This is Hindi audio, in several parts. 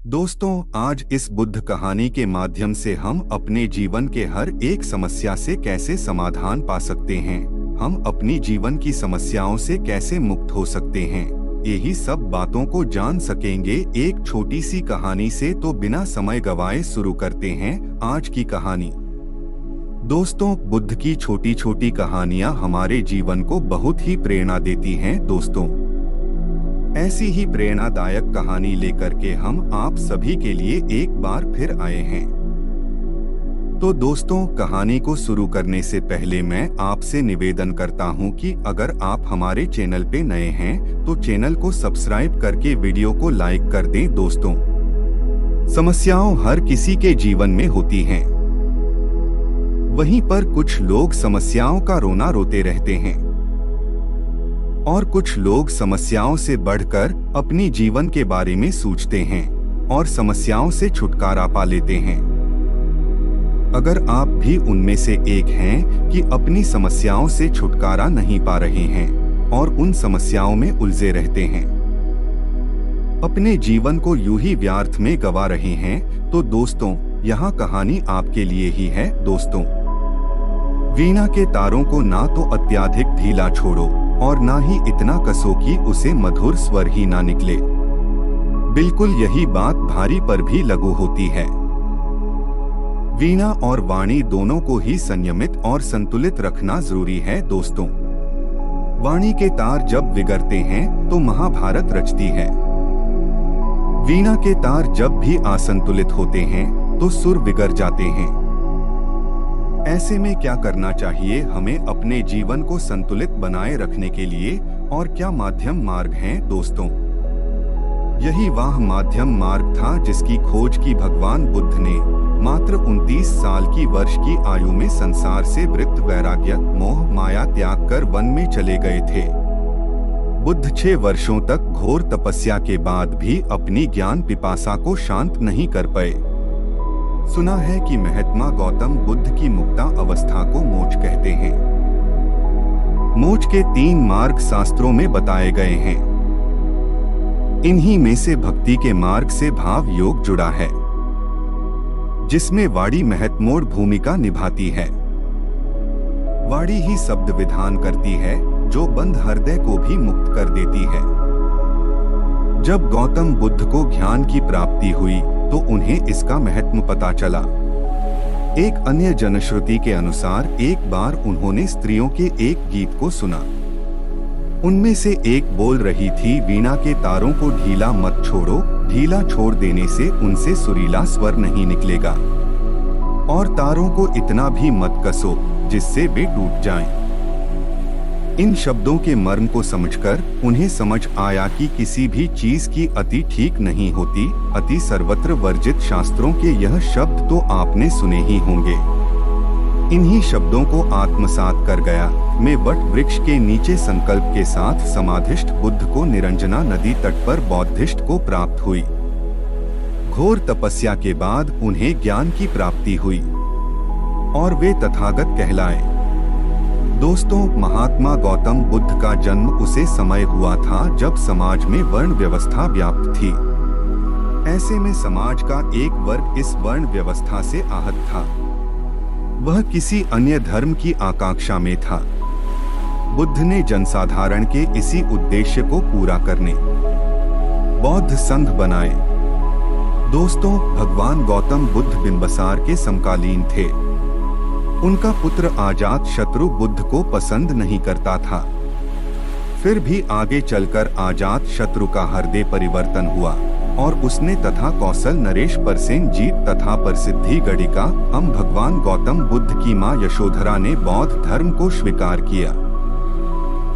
दोस्तों, आज इस बुद्ध कहानी के माध्यम से हम अपने जीवन के हर एक समस्या से कैसे समाधान पा सकते हैं, हम अपनी जीवन की समस्याओं से कैसे मुक्त हो सकते हैं, यही सब बातों को जान सकेंगे एक छोटी सी कहानी से। तो बिना समय गवाए शुरू करते हैं आज की कहानी। दोस्तों, बुद्ध की छोटी छोटी कहानियां हमारे जीवन को बहुत ही प्रेरणा देती हैं। दोस्तों, ऐसी ही प्रेरणादायक कहानी लेकर के हम आप सभी के लिए एक बार फिर आए हैं। तो दोस्तों, कहानी को शुरू करने से पहले मैं आपसे निवेदन करता हूं कि अगर आप हमारे चैनल पे नए हैं तो चैनल को सब्सक्राइब करके वीडियो को लाइक कर दें। दोस्तों, समस्याओं हर किसी के जीवन में होती हैं। वहीं पर कुछ लोग समस्याओं का रोना रोते रहते हैं और कुछ लोग समस्याओं से बढ़कर अपनी जीवन के बारे में सोचते हैं और समस्याओं से छुटकारा पा लेते हैं। अगर आप भी उनमें से एक हैं कि अपनी समस्याओं से छुटकारा नहीं पा रहे हैं और उन समस्याओं में उलझे रहते हैं, अपने जीवन को यूं ही व्यर्थ में गवा रहे हैं, तो दोस्तों, यहाँ कहानी आपके लिए ही है। दोस्तों, वीणा के तारों को ना तो अत्यधिक ढीला छोड़ो और ना ही इतना कसो कि उसे मधुर स्वर ही ना निकले। बिल्कुल यही बात भारी पर भी लागू होती है। वीणा और वाणी दोनों को ही संयमित और संतुलित रखना जरूरी है। दोस्तों, वाणी के तार जब बिगड़ते हैं तो महाभारत रचती है। वीणा के तार जब भी असंतुलित होते हैं तो सुर बिगड़ जाते हैं। ऐसे में क्या करना चाहिए हमें अपने जीवन को संतुलित बनाए रखने के लिए, और क्या माध्यम मार्ग हैं? दोस्तों, यही वह माध्यम मार्ग था जिसकी खोज की भगवान बुद्ध ने मात्र 29 साल की वर्ष की आयु में संसार से वृत्त वैराग्य मोह माया त्याग कर वन में चले गए थे। बुद्ध 6 वर्षों तक घोर तपस्या के बाद भी अपनी ज्ञान पिपासा को शांत नहीं कर पाए। सुना है कि महात्मा गौतम बुद्ध की मुक्ता अवस्था को मोक्ष कहते हैं। मोक्ष के 3 मार्ग शास्त्रों में बताए गए हैं। इन्हीं में से भक्ति के मार्ग से भाव योग जुड़ा है, जिसमें वाणी महत्वपूर्ण भूमिका निभाती है। वाणी ही शब्द विधान करती है जो बंद हृदय को भी मुक्त कर देती है। जब गौतम बुद्ध को ज्ञान की प्राप्ति हुई तो उन्हें इसका महत्व पता चला। एक अन्य जनश्रुति के अनुसार एक बार उन्होंने स्त्रियों के एक गीत को सुना। उनमें से एक बोल रही थी, वीणा के तारों को ढीला मत छोड़ो, ढीला छोड़ देने से उनसे सुरीला स्वर नहीं निकलेगा, और तारों को इतना भी मत कसो जिससे वे टूट जाएं। इन शब्दों के मर्म को समझकर उन्हें समझ आया कि किसी भी चीज की अति ठीक नहीं होती। अति सर्वत्र वर्जित शास्त्रों के यह शब्द तो आपने सुने ही होंगे। इन्हीं शब्दों को आत्मसात कर गया मैं वट वृक्ष के नीचे संकल्प के साथ समाधिष्ठ बुद्ध को निरंजना नदी तट पर बौद्धिष्ट को प्राप्त हुई। घोर तपस्या के बाद उन्हें ज्ञान की प्राप्ति हुई और वे तथागत कहलाए। दोस्तों, महात्मा गौतम बुद्ध का जन्म उसे समय हुआ था जब समाज में वर्ण व्यवस्था व्याप्त थी। ऐसे में समाज का एक वर्ग इस वर्ण व्यवस्था से आहत था। वह किसी अन्य धर्म की आकांक्षा में था। बुद्ध ने जनसाधारण के इसी उद्देश्य को पूरा करने बौद्ध संघ बनाए। दोस्तों, भगवान गौतम बुद्ध बिंबसार के समकालीन थे। उनका पुत्र अजात शत्रु बुद्ध को पसंद नहीं करता था। फिर भी आगे चलकर अजात शत्रु का हृदय परिवर्तन हुआ और उसने तथा कौशल नरेश परसेन जीत तथा प्रसिद्धि गढ़िका हम भगवान गौतम बुद्ध की मां यशोधरा ने बौद्ध धर्म को स्वीकार किया।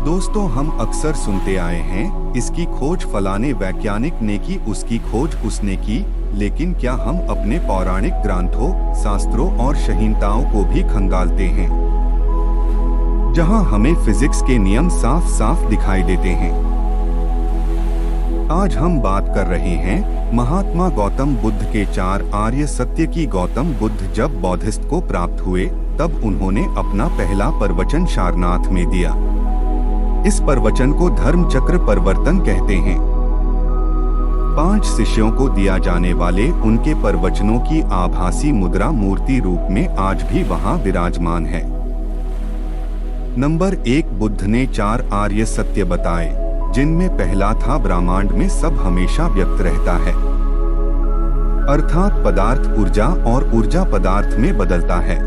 दोस्तों, हम अक्सर सुनते आए हैं, इसकी खोज फलाने वैज्ञानिक ने की, उसकी खोज उसने की, लेकिन क्या हम अपने पौराणिक ग्रंथों, शास्त्रों और संहिताओं को भी खंगालते हैं, जहां हमें फिजिक्स के नियम साफ साफ दिखाई देते हैं? आज हम बात कर रहे हैं महात्मा गौतम बुद्ध के 4 आर्य सत्य की। गौतम बुद्ध जब बौद्धिस्ट को प्राप्त हुए तब उन्होंने अपना पहला प्रवचन सारनाथ में दिया। इस प्रवचन को धर्म चक्र परिवर्तन कहते हैं। 5 शिष्यों को दिया जाने वाले उनके प्रवचनों की आभासी मुद्रा मूर्ति रूप में आज भी वहां विराजमान है। नंबर 1, बुद्ध ने 4 आर्य सत्य बताए, जिनमें पहला था ब्रह्मांड में सब हमेशा व्यक्त रहता है, अर्थात पदार्थ ऊर्जा और ऊर्जा पदार्थ में बदलता है।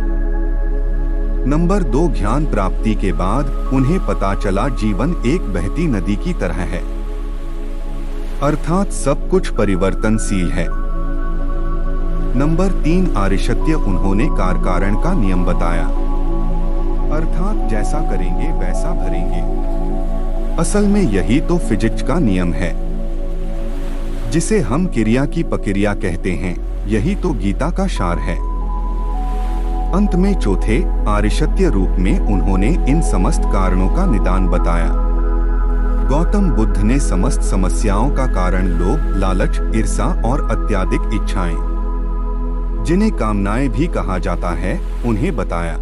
नंबर 2, ज्ञान प्राप्ति के बाद उन्हें पता चला जीवन एक बहती नदी की तरह है, अर्थात सब कुछ परिवर्तनशील है। नंबर 3, आर्यसत्य उन्होंने कारण का नियम बताया, अर्थात जैसा करेंगे वैसा भरेंगे। असल में यही तो फिजिक्स का नियम है, जिसे हम क्रिया की प्रक्रिया कहते हैं। यही तो गीता का सार है। अंत में चौथे, आर्यसत्य रूप में उन्होंने इन समस्त कारणों का निदान बताया। गौतम बुद्ध ने समस्त समस्याओं का कारण लोभ, लालच, ईर्ष्या और अत्यधिक इच्छाएं, जिन्हें कामनाएं भी कहा जाता है, उन्हें बताया।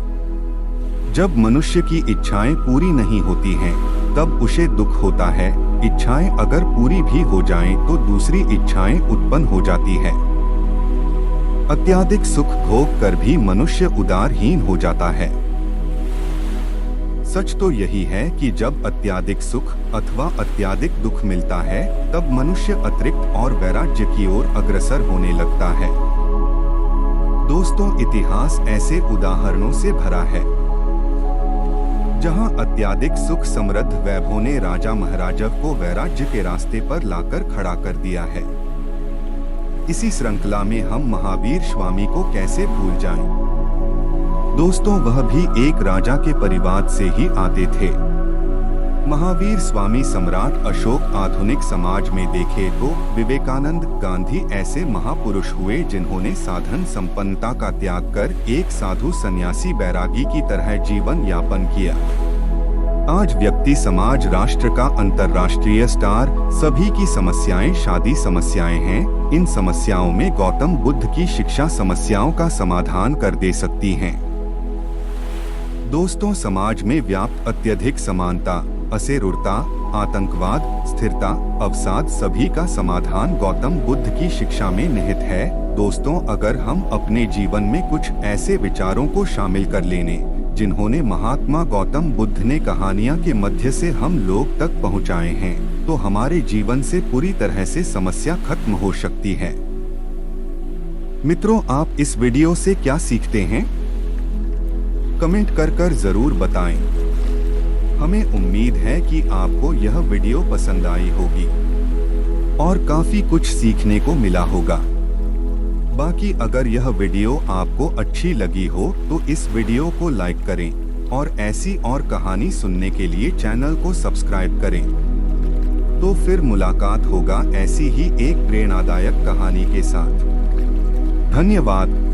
जब मनुष्य की इच्छाएं पूरी नहीं होती हैं, तब उसे दुख होता है। इच्छाएं अगर पूरी भी हो जाएं, तो दूसरी इच्छाएं उत्पन्न हो जाती है। अत्यधिक सुख भोग कर भी मनुष्य उदारहीन हो जाता है। सच तो यही है कि जब अत्यधिक सुख अथवा अत्यधिक दुख मिलता है, तब मनुष्य अतिरिक्त और वैराग्य की ओर अग्रसर होने लगता है। दोस्तों, इतिहास ऐसे उदाहरणों से भरा है, जहां अत्यधिक सुख समृद्ध वैभव ने राजा महाराजा को वैराग्य के रास्ते पर लाकर खड़ा कर दिया है। इसी श्रृंखला में हम महावीर स्वामी को कैसे भूल जाएं? दोस्तों, वह भी एक राजा के परिवार से ही आते थे। महावीर स्वामी सम्राट अशोक आधुनिक समाज में देखे तो विवेकानंद, गांधी ऐसे महापुरुष हुए जिन्होंने साधन संपन्नता का त्याग कर एक साधु सन्यासी बैरागी की तरह जीवन यापन किया। आज व्यक्ति, समाज, राष्ट्र का अंतर्राष्ट्रीय स्टार, सभी की समस्याएं शादी समस्याएं हैं। इन समस्याओं में गौतम बुद्ध की शिक्षा समस्याओं का समाधान कर दे सकती हैं। दोस्तों, समाज में व्याप्त अत्यधिक समानता, असहिष्णुता, आतंकवाद, स्थिरता, अवसाद, सभी का समाधान गौतम बुद्ध की शिक्षा में निहित है। दोस्तों, अगर हम अपने जीवन में कुछ ऐसे विचारों को शामिल कर लेने, जिन्होंने महात्मा गौतम बुद्ध ने कहानियां के मध्य से हम लोग तक पहुंचाए हैं, तो हमारे जीवन से पूरी तरह से समस्या खत्म हो सकती है। मित्रों, आप इस वीडियो से क्या सीखते हैं? कमेंट कर जरूर बताएं। हमें उम्मीद है कि आपको यह वीडियो पसंद आई होगी और काफी कुछ सीखने को मिला होगा। बाकी अगर यह वीडियो आपको अच्छी लगी हो तो इस वीडियो को लाइक करें और ऐसी और कहानी सुनने के लिए चैनल को सब्सक्राइब करें। तो फिर मुलाकात होगा ऐसी ही एक प्रेरणादायक कहानी के साथ। धन्यवाद।